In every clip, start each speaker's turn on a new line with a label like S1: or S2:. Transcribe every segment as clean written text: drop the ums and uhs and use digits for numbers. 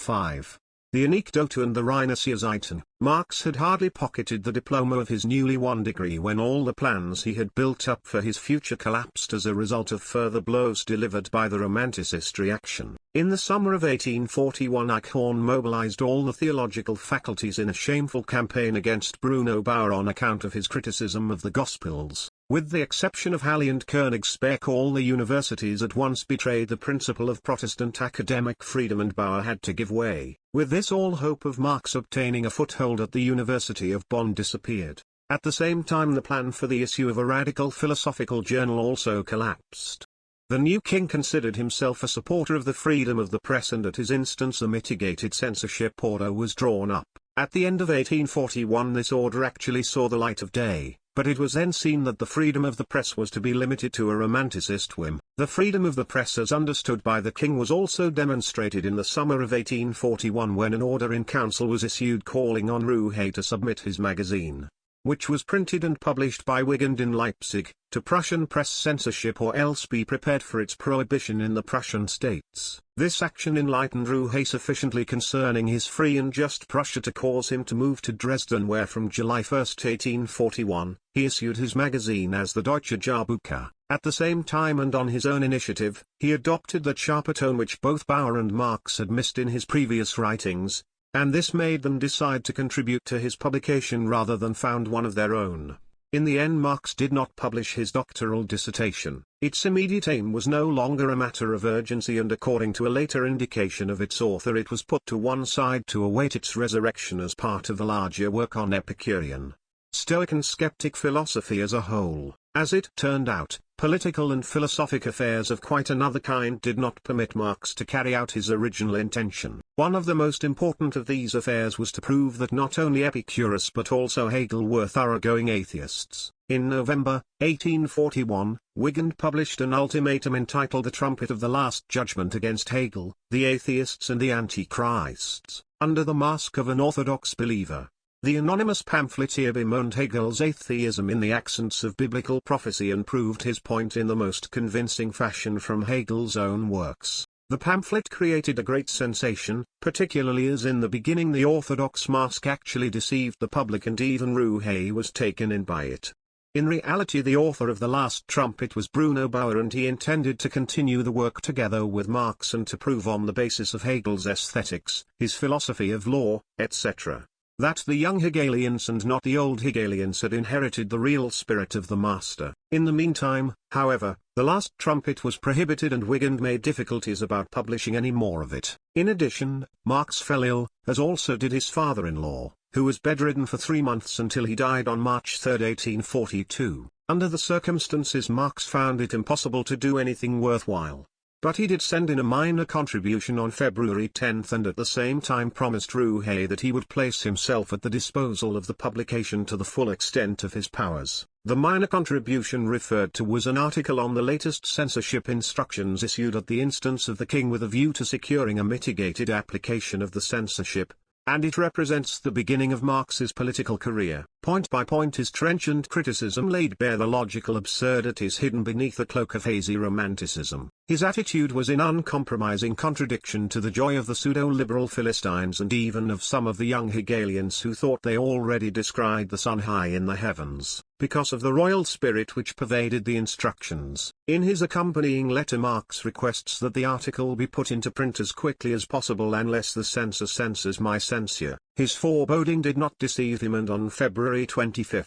S1: 5. The Anekdote and the Reiniciation. Marx had hardly pocketed the diploma of his newly won degree when all the plans he had built up for his future collapsed as a result of further blows delivered by the Romanticist reaction. In the summer of 1841 Eichhorn mobilized all the theological faculties in a shameful campaign against Bruno Bauer on account of his criticism of the Gospels. With the exception of Halle and Königsberg, all the universities at once betrayed the principle of Protestant academic freedom, and Bauer had to give way. With this, all hope of Marx obtaining a foothold at the University of Bonn disappeared. At the same time, the plan for the issue of a radical philosophical journal also collapsed. The new king considered himself a supporter of the freedom of the press, and at his instance a mitigated censorship order was drawn up. At the end of 1841 this order actually saw the light of day, but it was then seen that the freedom of the press was to be limited to a Romanticist whim. The freedom of the press as understood by the king was also demonstrated in the summer of 1841 when an order in council was issued calling on Rouhet to submit his magazine, which was printed and published by Wigand in Leipzig, to Prussian press censorship, or else be prepared for its prohibition in the Prussian states. This action enlightened Rouhet sufficiently concerning his free and just Prussia to cause him to move to Dresden, where from July 1, 1841, he issued his magazine as the Deutsche Jahrbucher. At the same time, and on his own initiative, he adopted that sharper tone which both Bauer and Marx had missed in his previous writings, and this made them decide to contribute to his publication rather than found one of their own. In the end, Marx did not publish his doctoral dissertation. Its immediate aim was no longer a matter of urgency, and according to a later indication of its author, it was put to one side to await its resurrection as part of a larger work on Epicurean, Stoic and skeptic philosophy as a whole. As it turned out, political and philosophic affairs of quite another kind did not permit Marx to carry out his original intention. One of the most important of these affairs was to prove that not only Epicurus but also Hegel were thoroughgoing atheists. In November, 1841, Wigand published an ultimatum entitled The Trumpet of the Last Judgment against Hegel, the atheists and the Antichrists, under the mask of an orthodox believer. The anonymous pamphleteer bemoaned Hegel's atheism in the accents of biblical prophecy and proved his point in the most convincing fashion from Hegel's own works. The pamphlet created a great sensation, particularly as in the beginning the orthodox mask actually deceived the public, and even Rouhet was taken in by it. In reality, the author of The Last Trumpet was Bruno Bauer, and he intended to continue the work together with Marx and to prove on the basis of Hegel's aesthetics, his philosophy of law, etc., that the young Hegelians and not the old Hegelians had inherited the real spirit of the master. In the meantime, however, The Last Trumpet was prohibited, and Wigand made difficulties about publishing any more of it. In addition, Marx fell ill, as also did his father-in-law, who was bedridden for 3 months until he died on March 3, 1842. Under the circumstances, Marx found it impossible to do anything worthwhile. But he did send in a minor contribution on February 10 and at the same time promised Rouhet that he would place himself at the disposal of the publication to the full extent of his powers. The minor contribution referred to was an article on the latest censorship instructions issued at the instance of the king with a view to securing a mitigated application of the censorship, and it represents the beginning of Marx's political career. Point by point his trenchant criticism laid bare the logical absurdities hidden beneath a cloak of hazy romanticism. His attitude was in uncompromising contradiction to the joy of the pseudo-liberal Philistines and even of some of the young Hegelians who thought they already descried the sun high in the heavens, because of the royal spirit which pervaded the instructions. In his accompanying letter, Marx requests that the article be put into print as quickly as possible unless the censor censors my censure. His foreboding did not deceive him, and on February 25,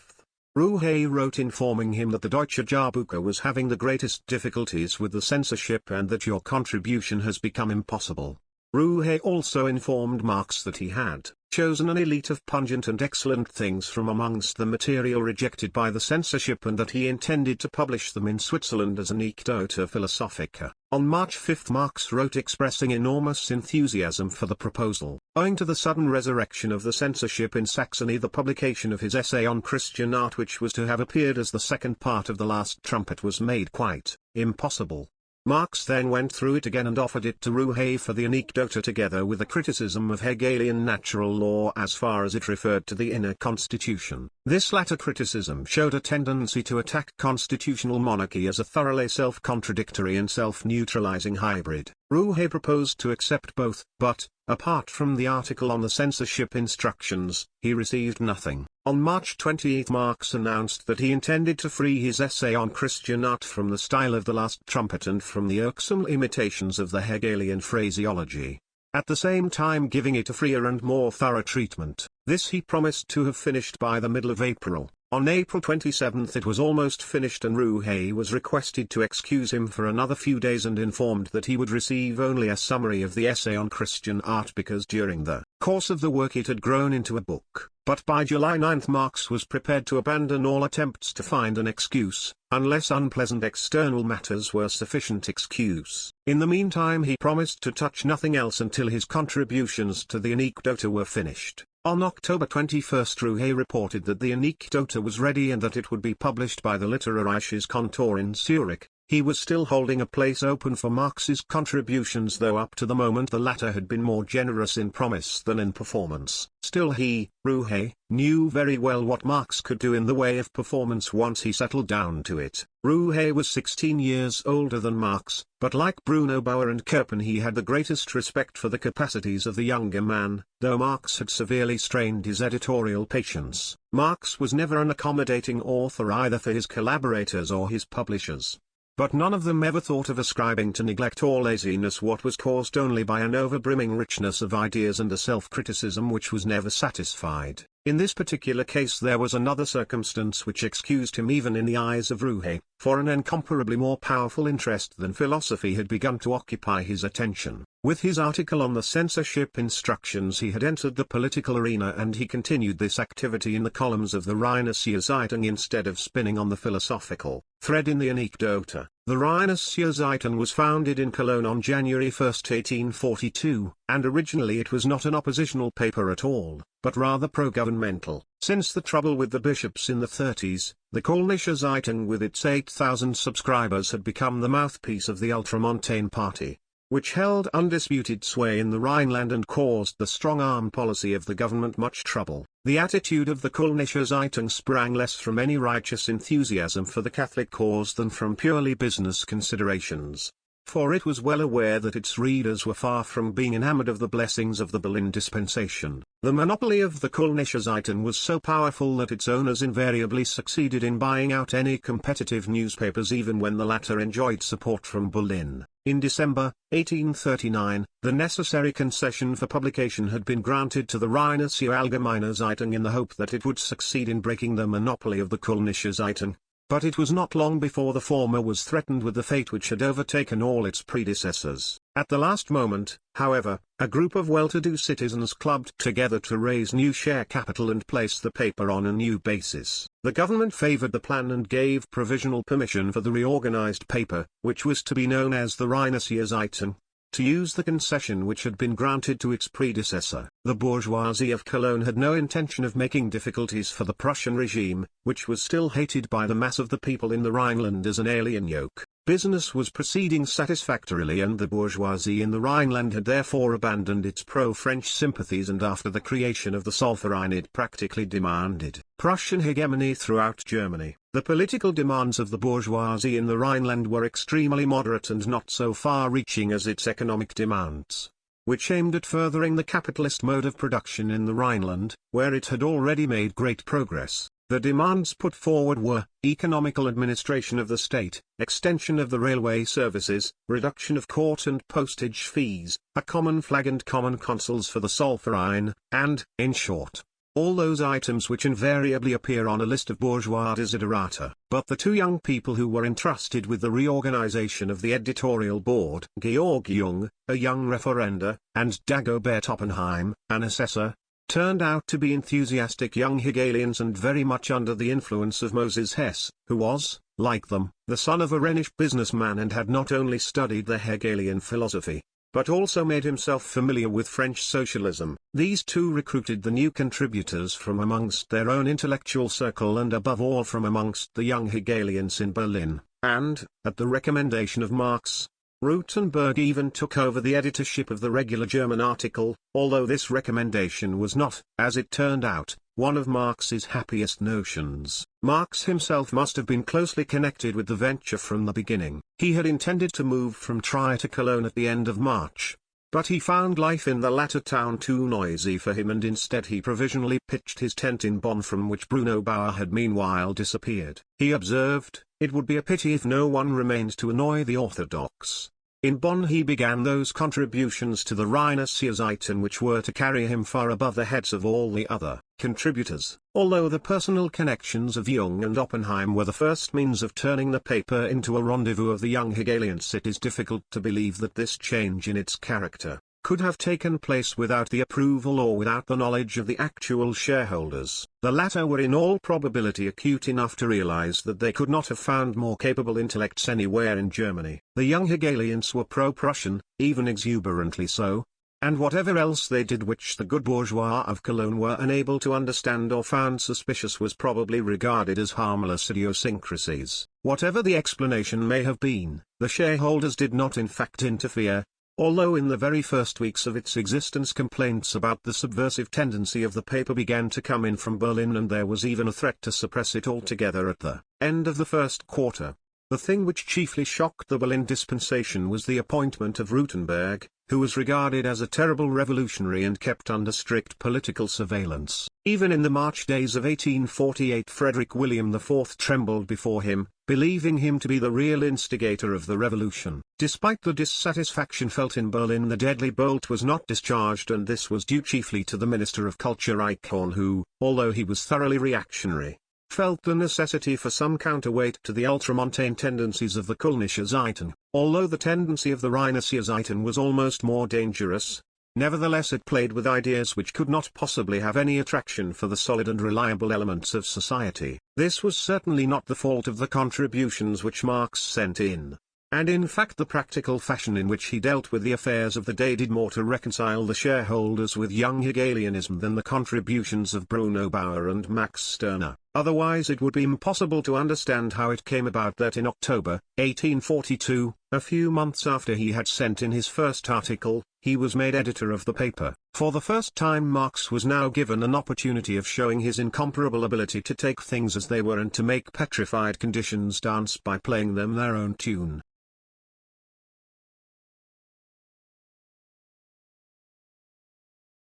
S1: Rouhet wrote informing him that the Deutsche Jahrbucher was having the greatest difficulties with the censorship and that your contribution has become impossible. Rouhet also informed Marx that he had chosen an elite of pungent and excellent things from amongst the material rejected by the censorship, and that he intended to publish them in Switzerland as Anekdota Philosophica. On March 5 Marx wrote expressing enormous enthusiasm for the proposal. Owing to the sudden resurrection of the censorship in Saxony, the publication of his essay on Christian art, which was to have appeared as the second part of The Last Trumpet, was made quite impossible. Marx then went through it again and offered it to Rouhet for the Anekdota, together with a criticism of Hegelian natural law as far as it referred to the inner constitution. This latter criticism showed a tendency to attack constitutional monarchy as a thoroughly self-contradictory and self-neutralizing hybrid. Rouhet proposed to accept both, but, Apart from the article on the censorship instructions, he received nothing. On March 28 Marx announced that he intended to free his essay on Christian art from the style of the Last Trumpet and from the irksome imitations of the Hegelian phraseology, at the same time giving it a freer and more thorough treatment. This he promised to have finished by the middle of April. On April 27 it was almost finished, and Rouhet was requested to excuse him for another few days and informed that he would receive only a summary of the essay on Christian art because during the course of the work it had grown into a book. But by July 9 Marx was prepared to abandon all attempts to find an excuse, unless unpleasant external matters were sufficient excuse. In the meantime he promised to touch nothing else until his contributions to the Anekdote were finished. On October 21 Rouhet reported that the Anekdote was ready and that it would be published by the Literarisches Kontor in Zurich. He was still holding a place open for Marx's contributions, though up to the moment the latter had been more generous in promise than in performance. Still he, Rouhet, knew very well what Marx could do in the way of performance once he settled down to it. Rouhet was 16 years older than Marx, but like Bruno Bauer and Kerpen he had the greatest respect for the capacities of the younger man, though Marx had severely strained his editorial patience. Marx was never an accommodating author either for his collaborators or his publishers. But none of them ever thought of ascribing to neglect or laziness what was caused only by an overbrimming richness of ideas and a self-criticism which was never satisfied. In this particular case there was another circumstance which excused him even in the eyes of Rouhet, for an incomparably more powerful interest than philosophy had begun to occupy his attention. With his article on the censorship instructions he had entered the political arena, and he continued this activity in the columns of the Rheinische Zeitung instead of spinning on the philosophical thread in the Anekdote. The Rheinische Zeitung was founded in Cologne on January 1, 1842, and originally it was not an oppositional paper at all, but rather pro-governmental. Since the trouble with the bishops in the 30s, the Kölnische Zeitung with its 8,000 subscribers had become the mouthpiece of the ultramontane party, which held undisputed sway in the Rhineland and caused the strong-arm policy of the government much trouble. The attitude of the Kölnische Zeitung sprang less from any righteous enthusiasm for the Catholic cause than from purely business considerations, for it was well aware that its readers were far from being enamored of the blessings of the Berlin dispensation. The monopoly of the Kölnische Zeitung was so powerful that its owners invariably succeeded in buying out any competitive newspapers even when the latter enjoyed support from Berlin. In December 1839, the necessary concession for publication had been granted to the Rheinische Allgemeine Zeitung in the hope that it would succeed in breaking the monopoly of the Kölnische Zeitung. But it was not long before the former was threatened with the fate which had overtaken all its predecessors. At the last moment, however, a group of well-to-do citizens clubbed together to raise new share capital and place the paper on a new basis. The government favored the plan and gave provisional permission for the reorganized paper, which was to be known as the Rheinische Zeitung, to use the concession which had been granted to its predecessor. The bourgeoisie of Cologne had no intention of making difficulties for the Prussian regime, which was still hated by the mass of the people in the Rhineland as an alien yoke. Business was proceeding satisfactorily, and the bourgeoisie in the Rhineland had therefore abandoned its pro-French sympathies, and after the creation of the Zollverein it practically demanded Prussian hegemony throughout Germany. The political demands of the bourgeoisie in the Rhineland were extremely moderate and not so far-reaching as its economic demands, which aimed at furthering the capitalist mode of production in the Rhineland, where it had already made great progress. The demands put forward were, economical administration of the state, extension of the railway services, reduction of court and postage fees, a common flag and common consuls for the Zollverein, and, in short, all those items which invariably appear on a list of bourgeois desiderata. But the two young people who were entrusted with the reorganization of the editorial board, Georg Jung, a young referender, and Dagobert Oppenheim, an assessor, turned out to be enthusiastic young Hegelians and very much under the influence of Moses Hess, who was, like them, the son of a Rhenish businessman and had not only studied the Hegelian philosophy, but also made himself familiar with French socialism. These two recruited the new contributors from amongst their own intellectual circle and above all from amongst the young Hegelians in Berlin, and, at the recommendation of Marx, Rutenberg even took over the editorship of the regular German article, although this recommendation was not, as it turned out, one of Marx's happiest notions. Marx himself must have been closely connected with the venture from the beginning. He had intended to move from Trier to Cologne at the end of March, But he found life in the latter town too noisy for him, and instead he provisionally pitched his tent in Bonn, from which Bruno Bauer had meanwhile disappeared. He observed, "It would be a pity if no one remained to annoy the orthodox." In Bonn he began those contributions to the Rheinische Zeitung which were to carry him far above the heads of all the other contributors. Although the personal connections of Jung and Oppenheim were the first means of turning the paper into a rendezvous of the young Hegelians, it is difficult to believe that this change in its character could have taken place without the approval or without the knowledge of the actual shareholders. The latter were in all probability acute enough to realize that they could not have found more capable intellects anywhere in Germany. The young Hegelians were pro-Prussian, even exuberantly so, and whatever else they did which the good bourgeois of Cologne were unable to understand or found suspicious was probably regarded as harmless idiosyncrasies. Whatever the explanation may have been, the shareholders did not in fact interfere. Although in the very first weeks of its existence complaints about the subversive tendency of the paper began to come in from Berlin, and there was even a threat to suppress it altogether at the end of the first quarter, the thing which chiefly shocked the Berlin dispensation was the appointment of Rutenberg, who was regarded as a terrible revolutionary and kept under strict political surveillance. Even in the March days of 1848 Frederick William IV trembled before him, believing him to be the real instigator of the revolution. Despite the dissatisfaction felt in Berlin, the deadly bolt was not discharged, and this was due chiefly to the Minister of Culture Eichhorn, who, although he was thoroughly reactionary, felt the necessity for some counterweight to the ultramontane tendencies of the Kölnische Zeitung. Although the tendency of the Rheinische Zeitung was almost more dangerous, nevertheless it played with ideas which could not possibly have any attraction for the solid and reliable elements of society. This was certainly not the fault of the contributions which Marx sent in, and in fact the practical fashion in which he dealt with the affairs of the day did more to reconcile the shareholders with young Hegelianism than the contributions of Bruno Bauer and Max Stirner. Otherwise it would be impossible to understand how it came about that in October, 1842, a few months after he had sent in his first article, he was made editor of the paper. For the first time Marx was now given an opportunity of showing his incomparable ability to take things as they were and to make petrified conditions dance by playing them their own tune.